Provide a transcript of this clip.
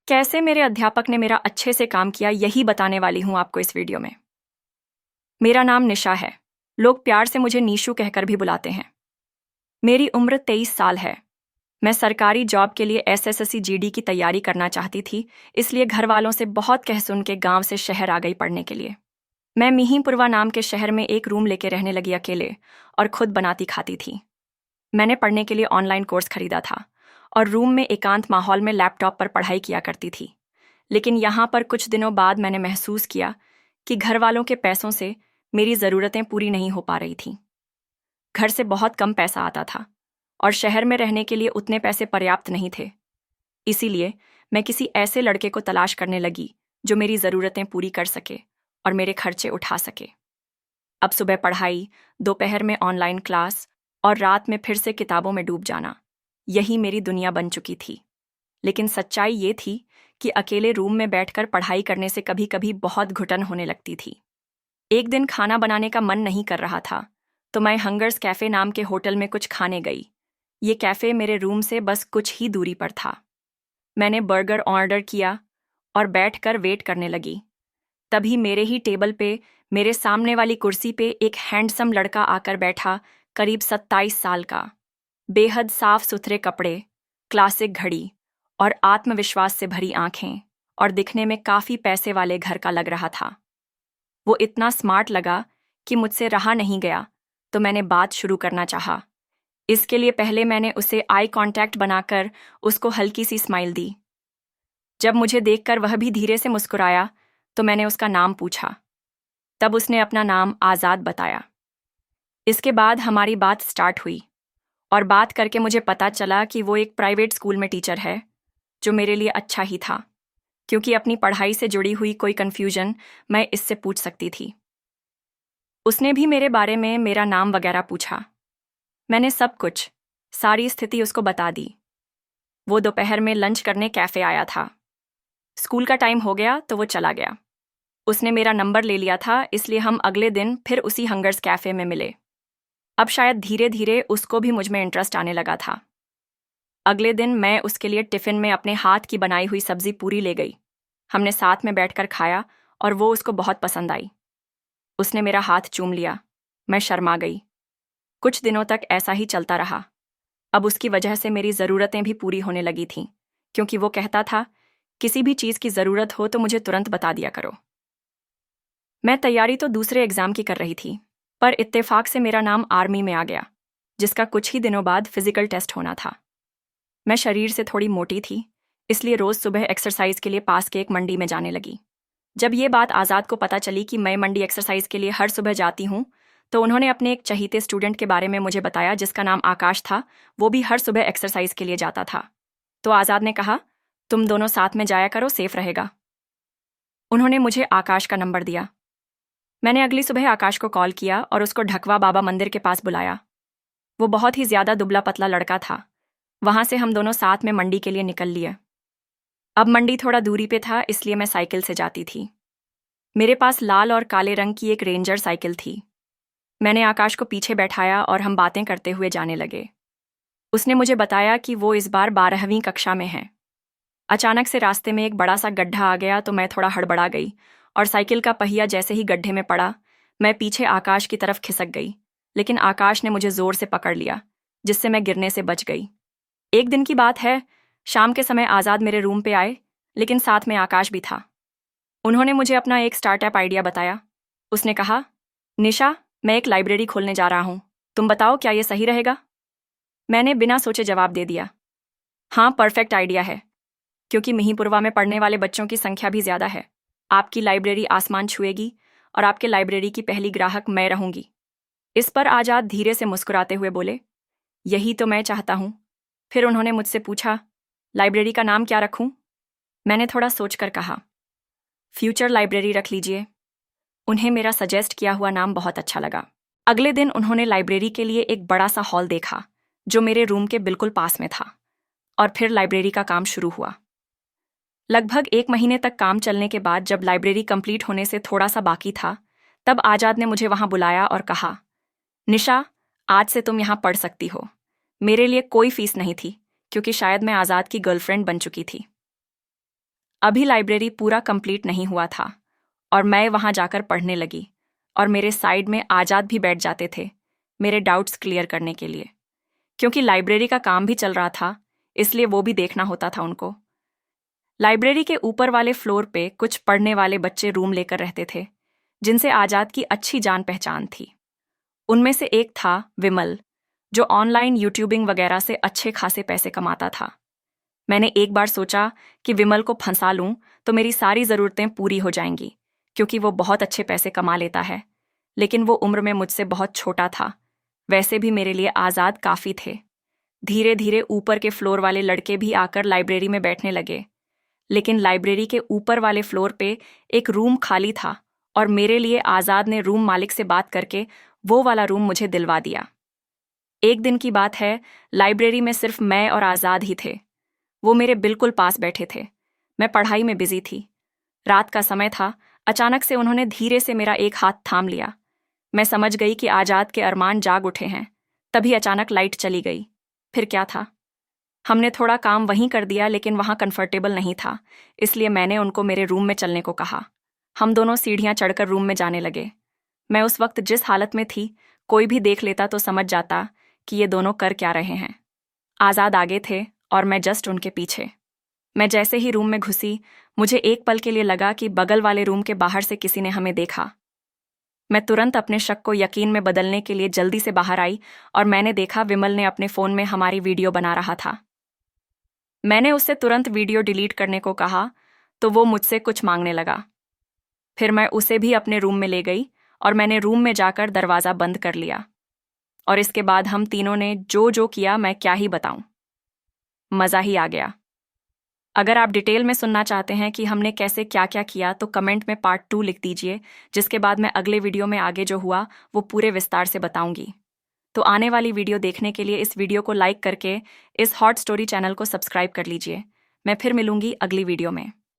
कैसे मेरे अध्यापक ने मेरा अच्छे से काम किया, यही बताने वाली हूं आपको इस वीडियो में। मेरा नाम निशा है। लोग प्यार से मुझे नीशू कहकर भी बुलाते हैं। मेरी उम्र 23 साल है। मैं सरकारी जॉब के लिए एसएससी जीडी की तैयारी करना चाहती थी, इसलिए घर वालों से बहुत कह सुन के गांव से शहर आ गई पढ़ने के लिए। मैं मिहींपुरवा नाम के शहर में एक रूम लेके रहने लगी अकेले, और खुद बनाती खाती थी। मैंने पढ़ने के लिए ऑनलाइन कोर्स खरीदा था और रूम में एकांत माहौल में लैपटॉप पर पढ़ाई किया करती थी। लेकिन यहाँ पर कुछ दिनों बाद मैंने महसूस किया कि घर वालों के पैसों से मेरी ज़रूरतें पूरी नहीं हो पा रही थीं। घर से बहुत कम पैसा आता था और शहर में रहने के लिए उतने पैसे पर्याप्त नहीं थे। इसीलिए मैं किसी ऐसे लड़के को तलाश करने लगी जो मेरी ज़रूरतें पूरी कर सके और मेरे खर्चे उठा सके। अब सुबह पढ़ाई, दोपहर में ऑनलाइन क्लास और रात में फिर से किताबों में डूब जाना, यही मेरी दुनिया बन चुकी थी। लेकिन सच्चाई ये थी कि अकेले रूम में बैठकर पढ़ाई करने से कभी कभी बहुत घुटन होने लगती थी। एक दिन खाना बनाने का मन नहीं कर रहा था, तो मैं हंगर्स कैफ़े नाम के होटल में कुछ खाने गई। ये कैफ़े मेरे रूम से बस कुछ ही दूरी पर था। मैंने बर्गर ऑर्डर किया और बैठकर वेट करने लगी। तभी मेरे ही टेबल पे, मेरे सामने वाली कुर्सी पे एक हैंडसम लड़का आकर बैठा, करीब 27 साल का। बेहद साफ सुथरे कपड़े, क्लासिक घड़ी और आत्मविश्वास से भरी आंखें, और दिखने में काफ़ी पैसे वाले घर का लग रहा था। वो इतना स्मार्ट लगा कि मुझसे रहा नहीं गया, तो मैंने बात शुरू करना चाहा। इसके लिए पहले मैंने उसे आई कांटेक्ट बनाकर उसको हल्की सी स्माइल दी। जब मुझे देखकर वह भी धीरे से मुस्कुराया, तो मैंने उसका नाम पूछा। तब उसने अपना नाम आज़ाद बताया। इसके बाद हमारी बात स्टार्ट हुई और बात करके मुझे पता चला कि वो एक प्राइवेट स्कूल में टीचर है, जो मेरे लिए अच्छा ही था, क्योंकि अपनी पढ़ाई से जुड़ी हुई कोई कन्फ्यूजन मैं इससे पूछ सकती थी। उसने भी मेरे बारे में मेरा नाम वगैरह पूछा। मैंने सब कुछ, सारी स्थिति उसको बता दी। वो दोपहर में लंच करने कैफ़े आया था। स्कूल का टाइम हो गया तो वो चला गया। उसने मेरा नंबर ले लिया था, इसलिए हम अगले दिन फिर उसी हंगर्स कैफ़े में मिले। अब शायद धीरे धीरे उसको भी मुझ में इंटरेस्ट आने लगा था। अगले दिन मैं उसके लिए टिफ़िन में अपने हाथ की बनाई हुई सब्ज़ी पूरी ले गई। हमने साथ में बैठकर खाया और वो उसको बहुत पसंद आई। उसने मेरा हाथ चूम लिया। मैं शर्मा गई। कुछ दिनों तक ऐसा ही चलता रहा। अब उसकी वजह से मेरी ज़रूरतें भी पूरी होने लगी थीं, क्योंकि वो कहता था, किसी भी चीज़ की ज़रूरत हो तो मुझे तुरंत बता दिया करो। मैं तैयारी तो दूसरे एग्ज़ाम की कर रही थी, पर इत्तेफाक से मेरा नाम आर्मी में आ गया, जिसका कुछ ही दिनों बाद फिज़िकल टेस्ट होना था। मैं शरीर से थोड़ी मोटी थी, इसलिए रोज़ सुबह एक्सरसाइज के लिए पास के एक मंडी में जाने लगी। जब ये बात आज़ाद को पता चली कि मैं मंडी एक्सरसाइज के लिए हर सुबह जाती हूँ, तो उन्होंने अपने एक चहीते स्टूडेंट के बारे में मुझे बताया, जिसका नाम आकाश था। वो भी हर सुबह एक्सरसाइज के लिए जाता था। तो आज़ाद ने कहा, तुम दोनों साथ में जाया करो, सेफ रहेगा। उन्होंने मुझे आकाश का नंबर दिया। मैंने अगली सुबह आकाश को कॉल किया और उसको ढकवा बाबा मंदिर के पास बुलाया। वो बहुत ही ज़्यादा दुबला पतला लड़का था। वहाँ से हम दोनों साथ में मंडी के लिए निकल लिए। अब मंडी थोड़ा दूरी पे था, इसलिए मैं साइकिल से जाती थी। मेरे पास लाल और काले रंग की एक रेंजर साइकिल थी। मैंने आकाश को पीछे बैठाया और हम बातें करते हुए जाने लगे। उसने मुझे बताया कि वो इस बार 12वीं कक्षा में है। अचानक से रास्ते में एक बड़ा सा गड्ढा आ गया, तो मैं थोड़ा हड़बड़ा गई और साइकिल का पहिया जैसे ही गड्ढे में पड़ा, मैं पीछे आकाश की तरफ खिसक गई। लेकिन आकाश ने मुझे जोर से पकड़ लिया, जिससे मैं गिरने से बच गई। एक दिन की बात है, शाम के समय आज़ाद मेरे रूम पे आए, लेकिन साथ में आकाश भी था। उन्होंने मुझे अपना एक स्टार्टअप आइडिया बताया। उसने कहा, निशा, मैं एक लाइब्रेरी खोलने जा रहा हूँ, तुम बताओ क्या ये सही रहेगा? मैंने बिना सोचे जवाब दे दिया, हाँ, परफेक्ट आइडिया है, क्योंकि मिहींपुरवा में पढ़ने वाले बच्चों की संख्या भी ज़्यादा है। आपकी लाइब्रेरी आसमान छुएगी और आपके लाइब्रेरी की पहली ग्राहक मैं रहूंगी। इस पर आज़ाद धीरे से मुस्कुराते हुए बोले, यही तो मैं चाहता हूँ। फिर उन्होंने मुझसे पूछा, लाइब्रेरी का नाम क्या रखूं? मैंने थोड़ा सोचकर कहा, फ्यूचर लाइब्रेरी रख लीजिए। उन्हें मेरा सजेस्ट किया हुआ नाम बहुत अच्छा लगा। अगले दिन उन्होंने लाइब्रेरी के लिए एक बड़ा सा हॉल देखा, जो मेरे रूम के बिल्कुल पास में था, और फिर लाइब्रेरी का काम शुरू हुआ। लगभग 1 महीने तक काम चलने के बाद, जब लाइब्रेरी कंप्लीट होने से थोड़ा सा बाकी था, तब आज़ाद ने मुझे वहां बुलाया और कहा, निशा, आज से तुम यहाँ पढ़ सकती हो। मेरे लिए कोई फीस नहीं थी, क्योंकि शायद मैं आज़ाद की गर्लफ्रेंड बन चुकी थी। अभी लाइब्रेरी पूरा कंप्लीट नहीं हुआ था और मैं वहां जाकर पढ़ने लगी और मेरे साइड में आजाद भी बैठ जाते थे मेरे डाउट्स क्लियर करने के लिए। क्योंकि लाइब्रेरी का काम भी चल रहा था इसलिए वो भी देखना होता था उनको। लाइब्रेरी के ऊपर वाले फ्लोर पे कुछ पढ़ने वाले बच्चे रूम लेकर रहते थे जिनसे आजाद की अच्छी जान पहचान थी। उनमें से एक था विमल, जो ऑनलाइन यूट्यूबिंग वगैरह से अच्छे खासे पैसे कमाता था। मैंने एक बार सोचा कि विमल को फंसा लूं तो मेरी सारी ज़रूरतें पूरी हो जाएंगी, क्योंकि वो बहुत अच्छे पैसे कमा लेता है। लेकिन वो उम्र में मुझसे बहुत छोटा था, वैसे भी मेरे लिए आज़ाद काफ़ी थे। धीरे धीरे ऊपर के फ्लोर वाले लड़के भी आकर लाइब्रेरी में बैठने लगे, लेकिन लाइब्रेरी के ऊपर वाले फ्लोर पे एक रूम खाली था और मेरे लिए आज़ाद ने रूम मालिक से बात करके वो वाला रूम मुझे दिलवा दिया। एक दिन की बात है, लाइब्रेरी में सिर्फ मैं और आज़ाद ही थे। वो मेरे बिल्कुल पास बैठे थे। मैं पढ़ाई में बिजी थी। रात का समय था। अचानक से उन्होंने धीरे से मेरा एक हाथ थाम लिया। मैं समझ गई कि आजाद के अरमान जाग उठे हैं। तभी अचानक लाइट चली गई। फिर क्या था? हमने थोड़ा काम वहीं कर दिया, लेकिन वहां कंफर्टेबल नहीं था, इसलिए मैंने उनको मेरे रूम में चलने को कहा। हम दोनों सीढ़ियां चढ़कर रूम में जाने लगे। मैं उस वक्त जिस हालत में थी, कोई भी देख लेता तो समझ जाता कि ये दोनों कर क्या रहे हैं। आज़ाद आगे थे और मैं जस्ट उनके पीछे। मैं जैसे ही रूम में घुसी, मुझे एक पल के लिए लगा कि बगल वाले रूम के बाहर से किसी ने हमें देखा। मैं तुरंत अपने शक को यकीन में बदलने के लिए जल्दी से बाहर आई और मैंने देखा विमल ने अपने फ़ोन में हमारी वीडियो बना रहा था। मैंने उससे तुरंत वीडियो डिलीट करने को कहा तो वो मुझसे कुछ मांगने लगा। फिर मैं उसे भी अपने रूम में ले गई और मैंने रूम में जाकर दरवाज़ा बंद कर लिया। और इसके बाद हम तीनों ने जो जो किया मैं क्या ही बताऊं। मज़ा ही आ गया। अगर आप डिटेल में सुनना चाहते हैं कि हमने कैसे क्या क्या किया तो कमेंट में पार्ट 2 लिख दीजिए, जिसके बाद मैं अगले वीडियो में आगे जो हुआ वो पूरे विस्तार से बताऊंगी। तो आने वाली वीडियो देखने के लिए इस वीडियो को लाइक करके इस हॉट स्टोरी चैनल को सब्सक्राइब कर लीजिए। मैं फिर मिलूंगी अगली वीडियो में।